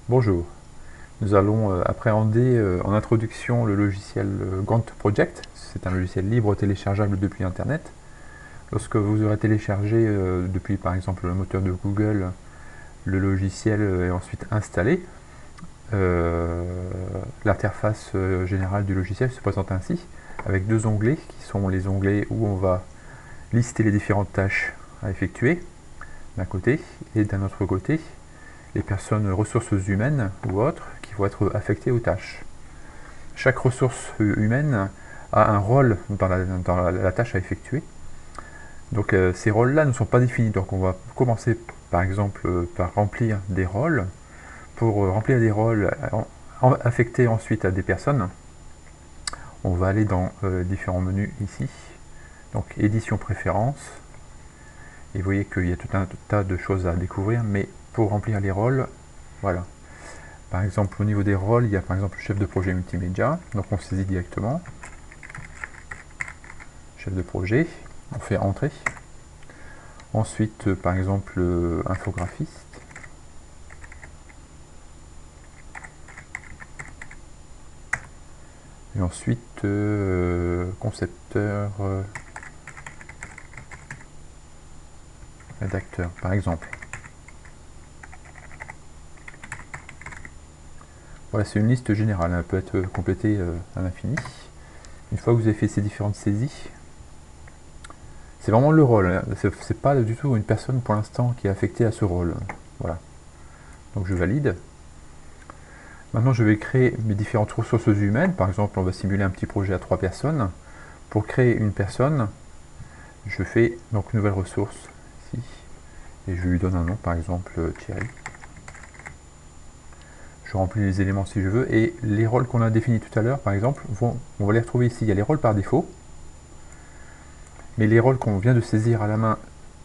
Bonjour, nous allons appréhender en introduction le logiciel Gantt Project. C'est un logiciel libre téléchargeable depuis Internet. Lorsque vous aurez téléchargé depuis par exemple le moteur de Google, le logiciel est ensuite installé. L'interface générale du logiciel se présente ainsi, avec deux onglets qui sont les onglets où on va lister les différentes tâches à effectuer d'un côté, et d'un autre côté les personnes ressources humaines ou autres qui vont être affectées aux tâches. Chaque ressource humaine a un rôle dans la tâche à effectuer. Donc ces rôles-là ne sont pas définis. Donc on va commencer par exemple par remplir des rôles. Pour remplir des rôles affectés ensuite à des personnes, on va aller dans différents menus ici. Donc édition préférences. Et vous voyez qu'il y a tout un tas de choses à découvrir, mais pour remplir les rôles, voilà. Par exemple, au niveau des rôles, il y a par exemple chef de projet multimédia, donc on saisit directement. Chef de projet, on fait entrer. Ensuite, par exemple, infographiste. Et ensuite, concepteur, rédacteur, par exemple. Voilà, c'est une liste générale, elle peut être complétée à l'infini. Une fois que vous avez fait ces différentes saisies, c'est vraiment le rôle, hein. C'est pas du tout une personne pour l'instant qui est affectée à ce rôle. Voilà. Donc je valide. Maintenant je vais créer mes différentes ressources humaines. Par exemple, on va simuler un petit projet à 3 personnes. Pour créer une personne, je fais donc nouvelle ressource ici. Et je lui donne un nom, par exemple Thierry. Je remplis les éléments si je veux. Et les rôles qu'on a définis tout à l'heure, par exemple, on va les retrouver ici. Il y a les rôles par défaut. Mais les rôles qu'on vient de saisir à la main,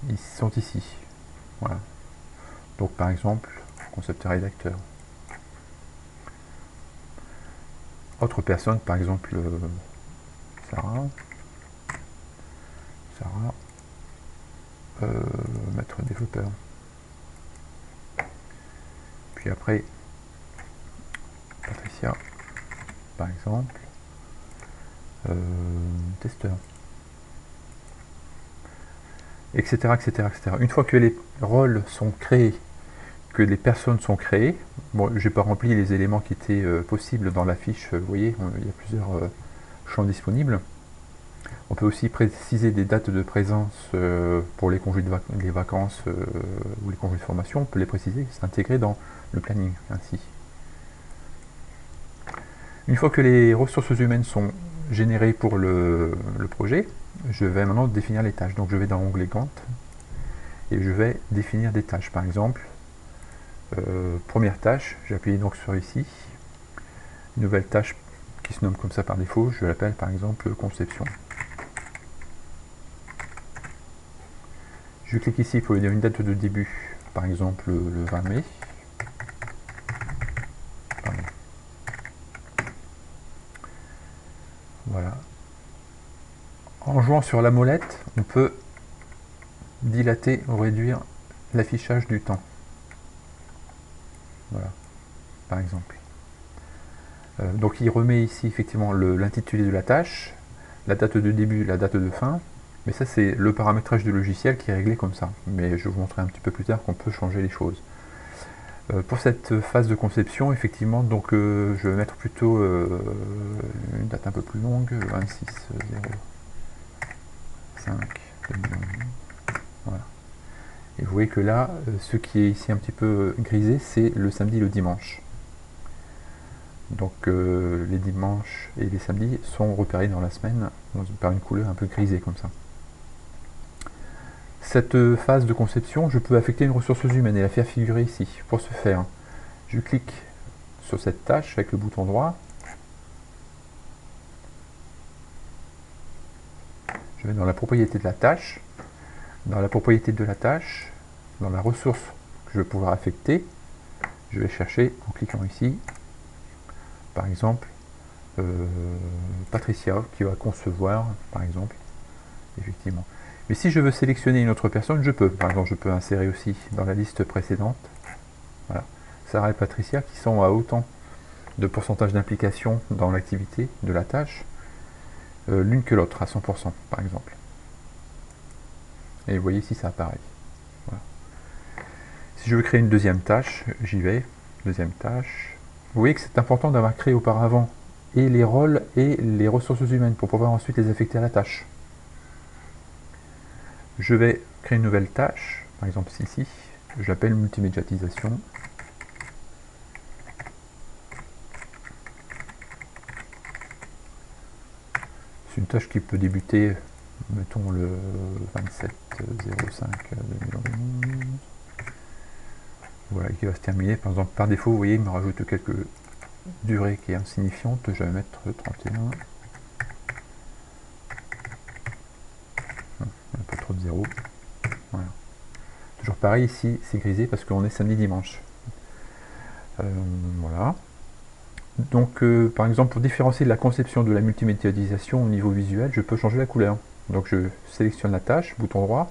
ils sont ici. Voilà. Donc par exemple, concepteur rédacteur. Autre personne, par exemple Sarah. Maître développeur. Puis après, Patricia, par exemple, testeur. Etc., etc., etc. Une fois que les rôles sont créés, que les personnes sont créées, bon, je n'ai pas rempli les éléments qui étaient possibles dans la fiche, vous voyez, il y a plusieurs champs disponibles. On peut aussi préciser des dates de présence pour les congés les vacances ou les congés de formation. On peut les préciser, c'est intégré dans le planning ainsi. Une fois que les ressources humaines sont générées pour le projet, je vais maintenant définir les tâches. Donc je vais dans l'onglet Gantt et je vais définir des tâches. Par exemple, première tâche, j'appuie donc sur ici. Nouvelle tâche qui se nomme comme ça par défaut, je l'appelle par exemple conception. Je clique ici pour lui donner une date de début, par exemple le 20 mai. Pardon. Voilà. En jouant sur la molette, on peut dilater ou réduire l'affichage du temps. Voilà, par exemple. Donc il remet ici effectivement l'intitulé de la tâche, la date de début, la date de fin. Mais ça c'est le paramétrage du logiciel qui est réglé comme ça. Mais je vous montrerai un petit peu plus tard qu'on peut changer les choses. Pour cette phase de conception, effectivement, donc je vais mettre plutôt une date un peu plus longue, 26/05/2020. Voilà. Et vous voyez que là, ce qui est ici un petit peu grisé, c'est le samedi et le dimanche. Donc les dimanches et les samedis sont repérés dans la semaine par une couleur un peu grisée comme ça. Cette phase de conception, je peux affecter une ressource humaine et la faire figurer ici. Pour ce faire, je clique sur cette tâche avec le bouton droit. Je vais dans la propriété de la tâche. Dans la propriété de la tâche, dans la ressource que je vais pouvoir affecter, je vais chercher en cliquant ici, par exemple, Patricia qui va concevoir, par exemple, effectivement. Mais si je veux sélectionner une autre personne, je peux. Par exemple, je peux insérer aussi dans la liste précédente. Voilà. Sarah et Patricia qui sont à autant de pourcentage d'implication dans l'activité de la tâche, l'une que l'autre, à 100% par exemple. Et vous voyez ici ça apparaît. Voilà. Si je veux créer une deuxième tâche, j'y vais, deuxième tâche. Vous voyez que c'est important d'avoir créé auparavant et les rôles et les ressources humaines pour pouvoir ensuite les affecter à la tâche. Je vais créer une nouvelle tâche, par exemple ici, je l'appelle multimédiatisation. C'est une tâche qui peut débuter, mettons le 27/05/2011. Voilà, qui va se terminer. Par exemple, par défaut, vous voyez, il me rajoute quelques durées qui est insignifiante. Je vais mettre 31. Pas trop de 0. Voilà. Toujours pareil ici, c'est grisé parce qu'on est samedi-dimanche. Voilà. Donc, par exemple, pour différencier la conception de la multimédiatisation au niveau visuel, je peux changer la couleur. Donc, je sélectionne la tâche, bouton droit,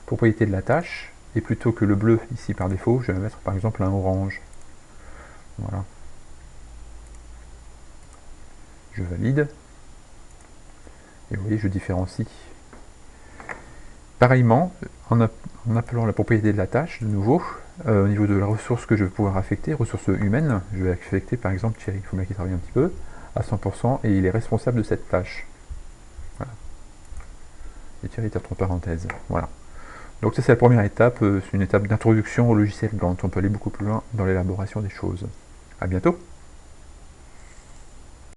propriété de la tâche, et plutôt que le bleu ici par défaut, je vais mettre par exemple un orange. Voilà. Je valide. Et vous voyez, je différencie. Pareillement, en appelant la propriété de la tâche, de nouveau, au niveau de la ressource que je vais pouvoir affecter, ressources humaines, je vais affecter par exemple Thierry, il faut bien qu'il travaille un petit peu, à 100%, et il est responsable de cette tâche. Voilà. Et Thierry est entre parenthèses. Voilà. Donc ça c'est la première étape, c'est une étape d'introduction au logiciel Gantt. On peut aller beaucoup plus loin dans l'élaboration des choses. À bientôt.